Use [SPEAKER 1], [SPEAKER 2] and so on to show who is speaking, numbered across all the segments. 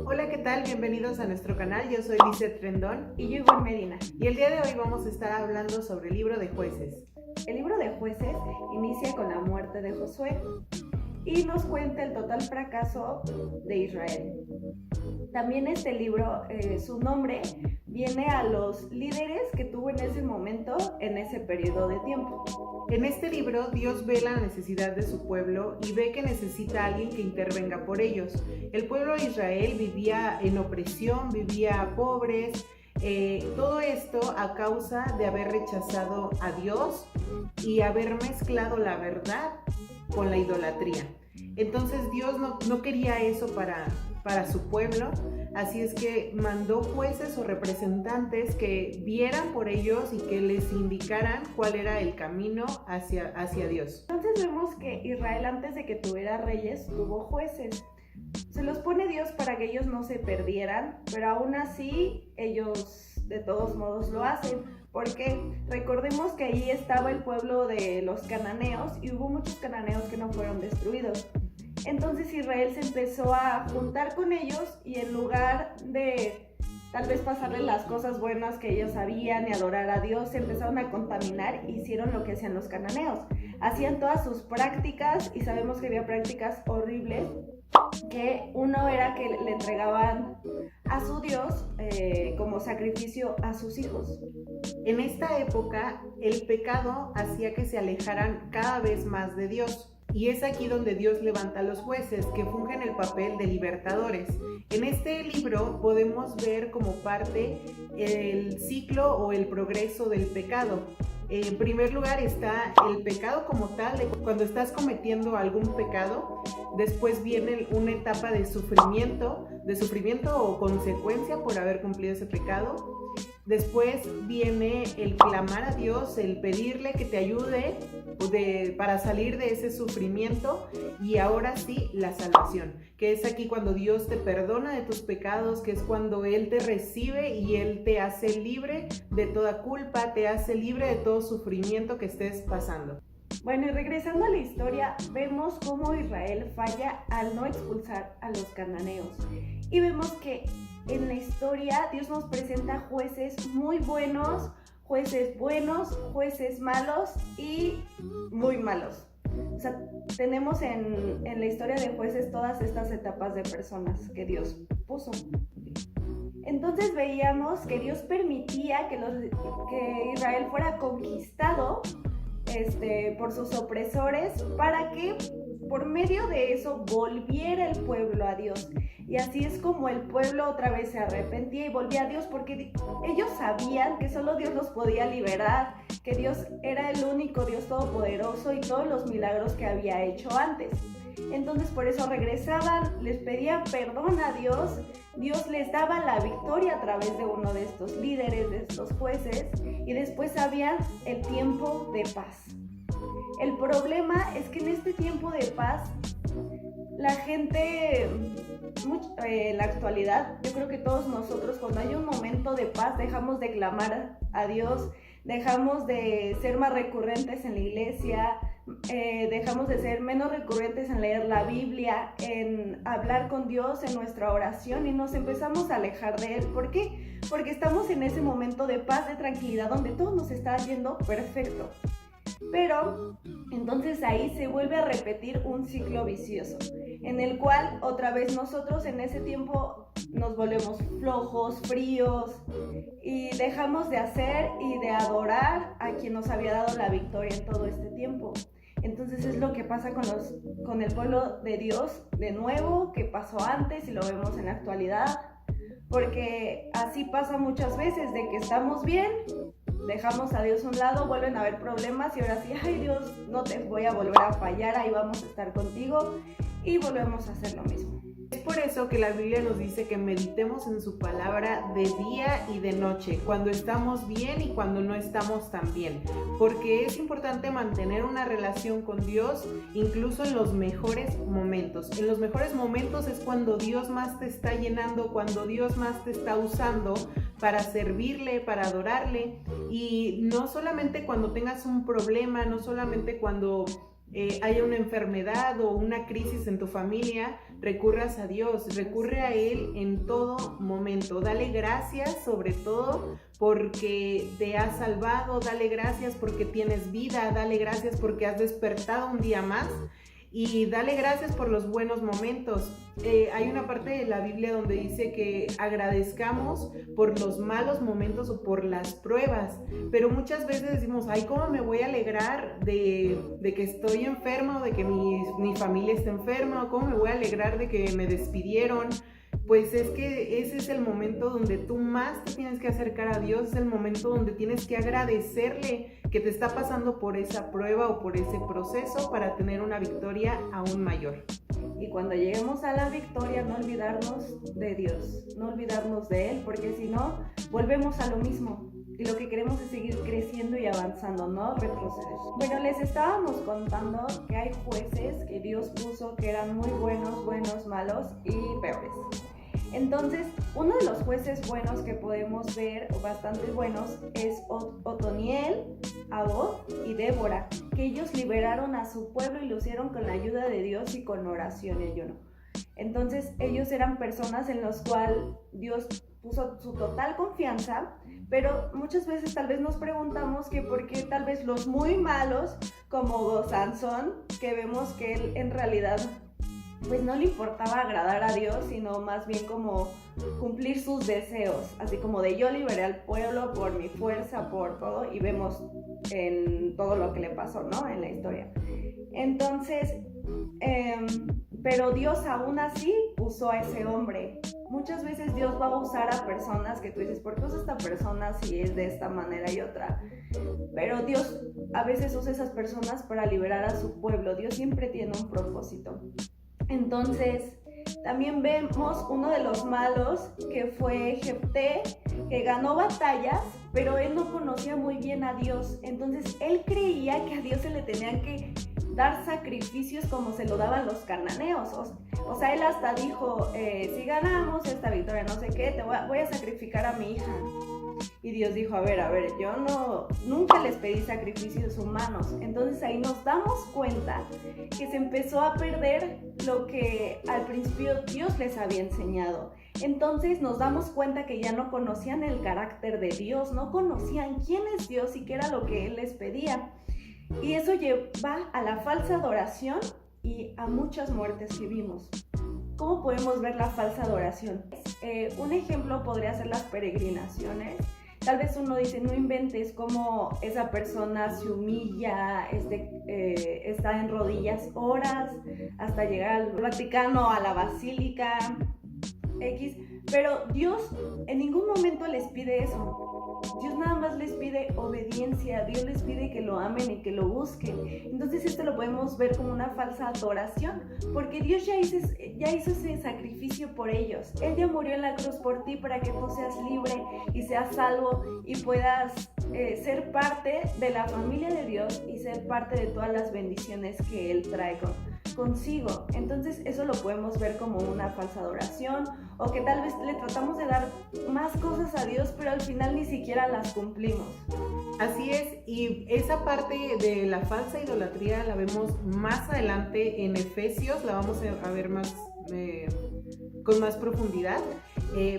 [SPEAKER 1] Hola, ¿qué tal? Bienvenidos a nuestro canal. Yo soy Lizeth Rendón
[SPEAKER 2] Y yo Ivonne Medina.
[SPEAKER 1] y el día de hoy vamos a estar hablando sobre el libro de Jueces.
[SPEAKER 2] El libro de Jueces inicia con la muerte de Josué y nos cuenta el total fracaso de Israel. También este libro, su nombre viene a los líderes que tuvo en ese momento, en ese periodo de tiempo.
[SPEAKER 1] En este libro, Dios ve la necesidad de su pueblo y ve que necesita a alguien que intervenga por ellos. El pueblo de Israel vivía en opresión, vivía pobres, todo esto a causa de haber rechazado a Dios y haber mezclado la verdad con la idolatría. Entonces Dios no quería eso para su pueblo, así es que mandó jueces o representantes que vieran por ellos y que les indicaran cuál era el camino hacia Dios.
[SPEAKER 2] Entonces vemos que Israel, antes de que tuviera reyes, tuvo jueces. Se los pone Dios para que ellos no se perdieran, pero aún así ellos de todos modos lo hacen, porque recordemos que ahí estaba el pueblo de los cananeos y hubo muchos cananeos que no fueron destruidos. Entonces Israel se empezó a juntar con ellos y en lugar de tal vez pasarles las cosas buenas que ellos sabían y adorar a Dios, se empezaron a contaminar e hicieron lo que hacían los cananeos. Hacían todas sus prácticas y sabemos que había prácticas horribles, que uno era que le entregaban a su Dios como sacrificio a sus hijos.
[SPEAKER 1] En esta época, el pecado hacía que se alejaran cada vez más de Dios. Y es aquí donde Dios levanta a los jueces, que fungen el papel de libertadores. En este libro podemos ver como parte el ciclo o el progreso del pecado. En primer lugar está el pecado como tal, cuando estás cometiendo algún pecado. Después viene una etapa de sufrimiento o consecuencia por haber cumplido ese pecado. Después viene el clamar a Dios, el pedirle que te ayude para salir de ese sufrimiento, y ahora sí la salvación, que es aquí cuando Dios te perdona de tus pecados, que es cuando Él te recibe y Él te hace libre de toda culpa, te hace libre de todo sufrimiento que estés pasando.
[SPEAKER 2] Bueno, y regresando a la historia, vemos cómo Israel falla al no expulsar a los cananeos. Y vemos que en la historia Dios nos presenta jueces muy buenos, jueces malos y muy malos. O sea, tenemos en la historia de jueces todas estas etapas de personas que Dios puso. Entonces veíamos que Dios permitía que Israel fuera conquistado por sus opresores, para que por medio de eso volviera el pueblo a Dios. Y así es como el pueblo otra vez se arrepentía y volvía a Dios, porque ellos sabían que solo Dios los podía liberar, que Dios era el único Dios todopoderoso y todos los milagros que había hecho antes. Entonces por eso regresaban, les pedían perdón a Dios, Dios les daba la victoria a través de uno de estos líderes, de estos jueces, y después había el tiempo de paz. El problema es que en este tiempo de paz, la gente, en la actualidad, yo creo que todos nosotros, cuando hay un momento de paz, dejamos de clamar a Dios, dejamos de ser más recurrentes en la iglesia, dejamos de ser menos recurrentes en leer la Biblia, en hablar con Dios en nuestra oración, y nos empezamos a alejar de Él. ¿Por qué? Porque estamos en ese momento de paz, de tranquilidad, donde todo nos está yendo perfecto. Pero entonces ahí se vuelve a repetir un ciclo vicioso, en el cual otra vez nosotros en ese tiempo nos volvemos flojos, fríos, y dejamos de hacer y de adorar a quien nos había dado la victoria en todo este tiempo. Entonces es lo que pasa con el pueblo de Dios, de nuevo, que pasó antes y lo vemos en la actualidad, porque así pasa muchas veces, de que estamos bien, dejamos a Dios a un lado, vuelven a haber problemas y ahora sí, ay Dios, no te voy a volver a fallar, ahí vamos a estar contigo, y volvemos a hacer lo mismo.
[SPEAKER 1] Es por eso que la Biblia nos dice que meditemos en su palabra de día y de noche, cuando estamos bien y cuando no estamos tan bien, porque es importante mantener una relación con Dios incluso en los mejores momentos. En los mejores momentos es cuando Dios más te está llenando, cuando Dios más te está usando para servirle, para adorarle, y no solamente cuando tengas un problema, no solamente cuando haya una enfermedad o una crisis en tu familia, recurras a Dios, recurre a Él en todo momento. Dale gracias sobre todo porque te has salvado, dale gracias porque tienes vida, dale gracias porque has despertado un día más. Y dale gracias por los buenos momentos. Hay una parte de la Biblia donde dice que agradezcamos por los malos momentos o por las pruebas, pero muchas veces decimos, ay, ¿cómo me voy a alegrar de que estoy enferma o de que mi familia está enferma? ¿O cómo me voy a alegrar de que me despidieron? Pues es que ese es el momento donde tú más te tienes que acercar a Dios, es el momento donde tienes que agradecerle que te está pasando por esa prueba o por ese proceso para tener una victoria aún mayor.
[SPEAKER 2] Y cuando lleguemos a la victoria, no olvidarnos de Dios, no olvidarnos de Él, porque si no, volvemos a lo mismo. Y lo que queremos es seguir creciendo y avanzando, no retroceder. Bueno, les estábamos contando que hay jueces que Dios puso que eran muy buenos, malos y peores. Entonces, uno de los jueces buenos que podemos ver, o bastante buenos, es Otoniel, Abod y Débora, que ellos liberaron a su pueblo y lo hicieron con la ayuda de Dios y con oración y ayuno. Entonces, ellos eran personas en las cuales Dios puso su total confianza, pero muchas veces tal vez nos preguntamos que por qué tal vez los muy malos, como Sansón, que vemos que él en realidad pues no le importaba agradar a Dios, sino más bien como cumplir sus deseos, así como de yo liberé al pueblo por mi fuerza, por todo, y vemos en todo lo que le pasó, ¿no? En la historia. Entonces, pero Dios aún así usó a ese hombre. Muchas veces Dios va a usar a personas que tú dices, ¿por qué usa esta persona si es de esta manera y otra? Pero Dios a veces usa esas personas para liberar a su pueblo. Dios siempre tiene un propósito. Entonces, también vemos uno de los malos que fue Jefté, que ganó batallas, pero él no conocía muy bien a Dios. Entonces, él creía que a Dios se le tenían que dar sacrificios como se lo daban los cananeos. O sea, él hasta dijo, si ganamos esta victoria, no sé qué, voy a sacrificar a mi hija. Y Dios dijo, a ver, yo nunca les pedí sacrificios humanos. Entonces ahí nos damos cuenta que se empezó a perder lo que al principio Dios les había enseñado. Entonces nos damos cuenta que ya no conocían el carácter de Dios, no conocían quién es Dios y qué era lo que Él les pedía. Y eso lleva a la falsa adoración y a muchas muertes que vimos. ¿Cómo podemos ver la falsa adoración? Un ejemplo podría ser las peregrinaciones. Tal vez uno dice, no inventes cómo esa persona se humilla, está en rodillas horas hasta llegar al Vaticano, a la Basílica X. Pero Dios en ningún momento les pide eso. Dios nada más les pide obediencia, Dios les pide que lo amen y que lo busquen. Entonces esto lo podemos ver como una falsa adoración, porque Dios ya hizo ese sacrificio por ellos. Él ya murió en la cruz por ti para que tú seas libre y seas salvo y puedas ser parte de la familia de Dios y ser parte de todas las bendiciones que Él trae consigo. Entonces eso lo podemos ver como una falsa adoración, o que tal vez le tratamos de dar más cosas a Dios, pero al final ni siquiera las cumplimos.
[SPEAKER 1] Así es, y esa parte de la falsa idolatría la vemos más adelante en Efesios, la vamos a ver más con más profundidad,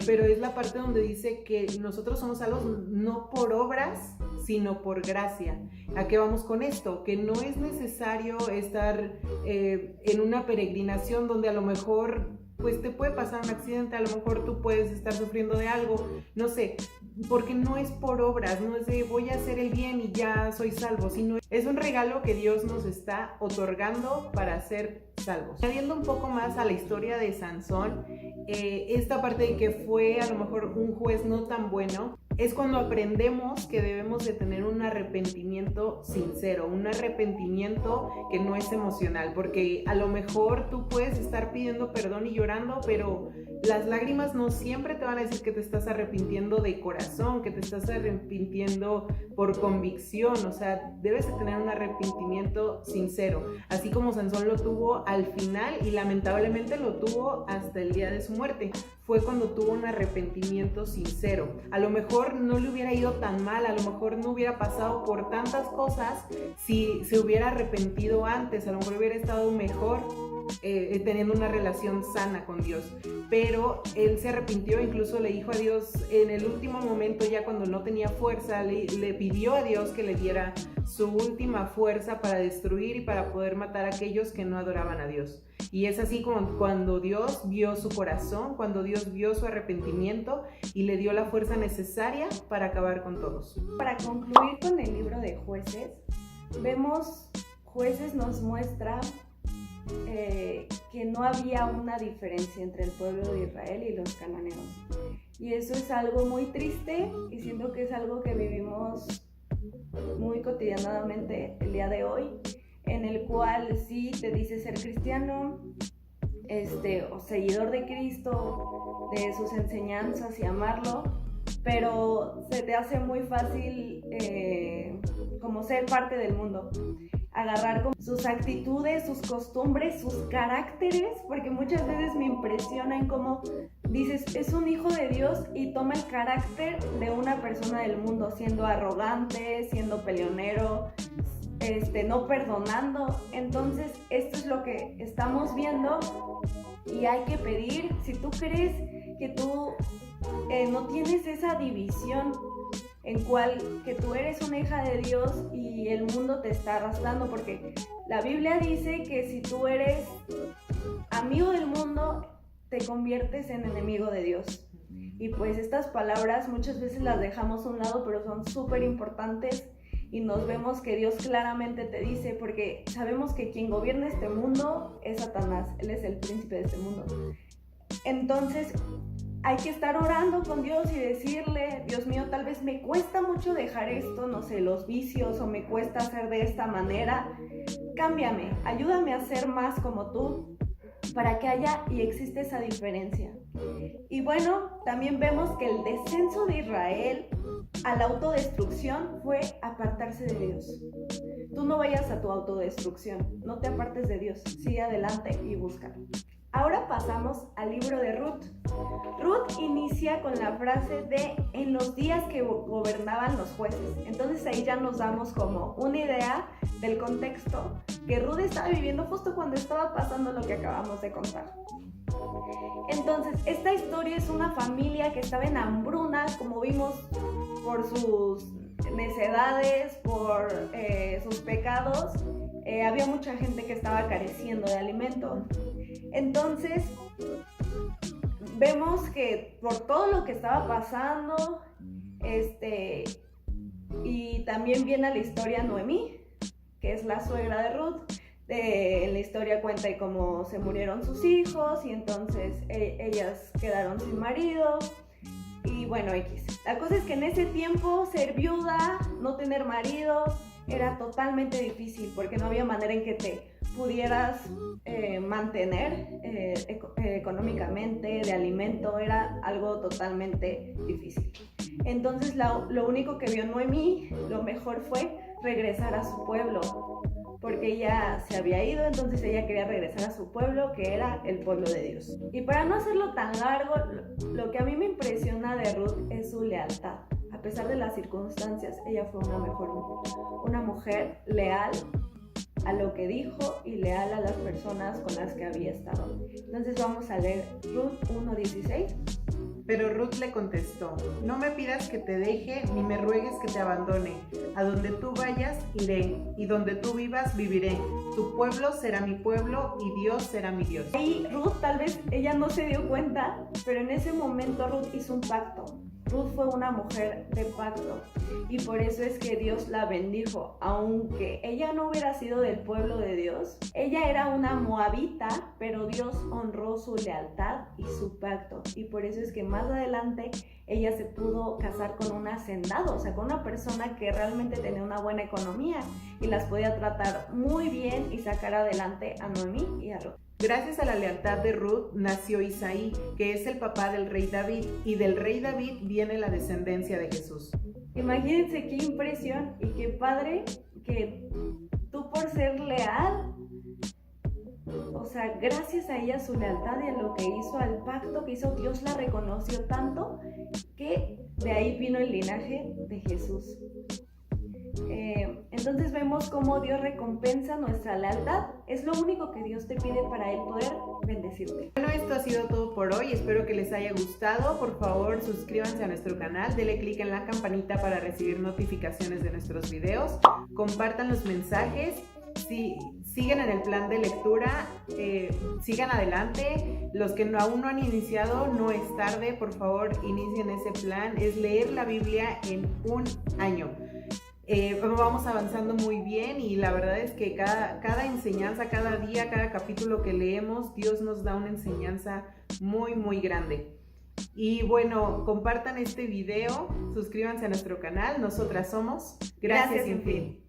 [SPEAKER 1] pero es la parte donde dice que nosotros somos salvos no por obras, sino por gracia. ¿A qué vamos con esto? Que no es necesario estar en una peregrinación donde a lo mejor pues te puede pasar un accidente, a lo mejor tú puedes estar sufriendo de algo, no sé, porque no es por obras, no es de voy a hacer el bien y ya soy salvo, sino es un regalo que Dios nos está otorgando para ser salvos. Añadiendo un poco más a la historia de Sansón, esta parte de que fue a lo mejor un juez no tan bueno, es cuando aprendemos que debemos de tener un arrepentimiento sincero, un arrepentimiento que no es emocional, porque a lo mejor tú puedes estar pidiendo perdón y llorando, pero las lágrimas no siempre te van a decir que te estás arrepintiendo de corazón, que te estás arrepintiendo por convicción. O sea, debes de tener un arrepentimiento sincero, así como Sansón lo tuvo al final y lamentablemente lo tuvo hasta el día de su muerte. fue cuando tuvo un arrepentimiento sincero. A lo mejor no le hubiera ido tan mal, a lo mejor no hubiera pasado por tantas cosas si se hubiera arrepentido antes, a lo mejor hubiera estado mejor teniendo una relación sana con Dios, pero él se arrepintió, incluso le dijo a Dios en el último momento, ya cuando no tenía fuerza, le pidió a Dios que le diera su última fuerza para destruir y para poder matar a aquellos que no adoraban a Dios. Y es así como cuando Dios vio su corazón, cuando Dios vio su arrepentimiento y le dio la fuerza necesaria para acabar con todos.
[SPEAKER 2] Para concluir con el libro de Jueces, Jueces nos muestra que no había una diferencia entre el pueblo de Israel y los cananeos. Y eso es algo muy triste y siento que es algo que vivimos muy cotidianamente el día de hoy, en el cual sí te dice ser cristiano, o seguidor de Cristo, de sus enseñanzas y amarlo, pero se te hace muy fácil como ser parte del mundo, agarrar como sus actitudes, sus costumbres, sus caracteres, porque muchas veces me impresiona en cómo dices, es un hijo de Dios y toma el carácter de una persona del mundo, siendo arrogante, siendo peleonero, no perdonando. Entonces esto es lo que estamos viendo y hay que pedir, si tú crees que tú no tienes esa división en cual que tú eres una hija de Dios y el mundo te está arrastrando, porque la Biblia dice que si tú eres amigo del mundo te conviertes en enemigo de Dios. Y pues estas palabras muchas veces las dejamos a un lado, pero son súper importantes y nos vemos que Dios claramente te dice, porque sabemos que quien gobierna este mundo es Satanás, él es el príncipe de este mundo. Entonces hay que estar orando con Dios y decirle, Dios mío, tal vez me cuesta mucho dejar esto, no sé, los vicios, o me cuesta hacer de esta manera. Cámbiame, ayúdame a ser más como tú, para que haya y existe esa diferencia. Y bueno, también vemos que el descenso de Israel a la autodestrucción fue apartarse de Dios. Tú no vayas a tu autodestrucción, no te apartes de Dios, sigue adelante y búscalo. Ahora pasamos al libro de Ruth. Ruth inicia con la frase de en los días que gobernaban los jueces. Entonces ahí ya nos damos como una idea del contexto que Ruth estaba viviendo justo cuando estaba pasando lo que acabamos de contar. Entonces esta historia es una familia que estaba en hambruna, como vimos, por sus necedades, por sus pecados. Había mucha gente que estaba careciendo de alimento. Entonces vemos que por todo lo que estaba pasando, y también viene la historia Noemí, que es la suegra de Ruth. En la historia cuenta de cómo se murieron sus hijos y entonces ellas quedaron sin marido. Y bueno, la cosa es que en ese tiempo ser viuda, no tener marido, era totalmente difícil porque no había manera en que te pudieras mantener económicamente, de alimento, era algo totalmente difícil. Entonces lo único que vio Noemí, lo mejor fue regresar a su pueblo, porque ella se había ido, entonces ella quería regresar a su pueblo, que era el pueblo de Dios. Y para no hacerlo tan largo, lo que a mí me impresiona de Ruth es su lealtad. A pesar de las circunstancias, ella fue una mujer leal a lo que dijo y leal a las personas con las que había estado. Entonces vamos a leer Ruth 1:16.
[SPEAKER 1] Pero Ruth le contestó, no me pidas que te deje, ni me ruegues que te abandone. A donde tú vayas, iré, y donde tú vivas, viviré. Tu pueblo será mi pueblo, y Dios será mi Dios.
[SPEAKER 2] Ahí Ruth, tal vez ella no se dio cuenta, pero en ese momento Ruth hizo un pacto. Ruth fue una mujer de pacto y por eso es que Dios la bendijo. Aunque ella no hubiera sido del pueblo de Dios, ella era una moabita, pero Dios honró su lealtad y su pacto. Y por eso es que más adelante ella se pudo casar con un hacendado, o sea, con una persona que realmente tenía una buena economía y las podía tratar muy bien y sacar adelante a Noemí y a Ruth.
[SPEAKER 1] Gracias a la lealtad de Ruth nació Isaí, que es el papá del rey David, y del rey David viene la descendencia de Jesús.
[SPEAKER 2] Imagínense qué impresión y qué padre que tú por ser leal O sea, gracias a ella, su lealtad y a lo que hizo, al pacto que hizo, Dios la reconoció tanto que de ahí vino el linaje de Jesús. Entonces vemos cómo Dios recompensa nuestra lealtad. Es lo único que Dios te pide para Él poder bendecirte.
[SPEAKER 1] Bueno, esto ha sido todo por hoy. Espero que les haya gustado. Por favor, suscríbanse a nuestro canal, denle clic en la campanita para recibir notificaciones de nuestros videos. Compartan los mensajes. Si siguen en el plan de lectura, sigan adelante. Los que aún no han iniciado, no es tarde. Por favor, inicien ese plan. Es leer la Biblia en un año. Vamos avanzando muy bien y la verdad es que cada enseñanza, cada día, cada capítulo que leemos, Dios nos da una enseñanza muy, muy grande. Y bueno, compartan este video, suscríbanse a nuestro canal. Nosotras somos Gracias Sin Fin.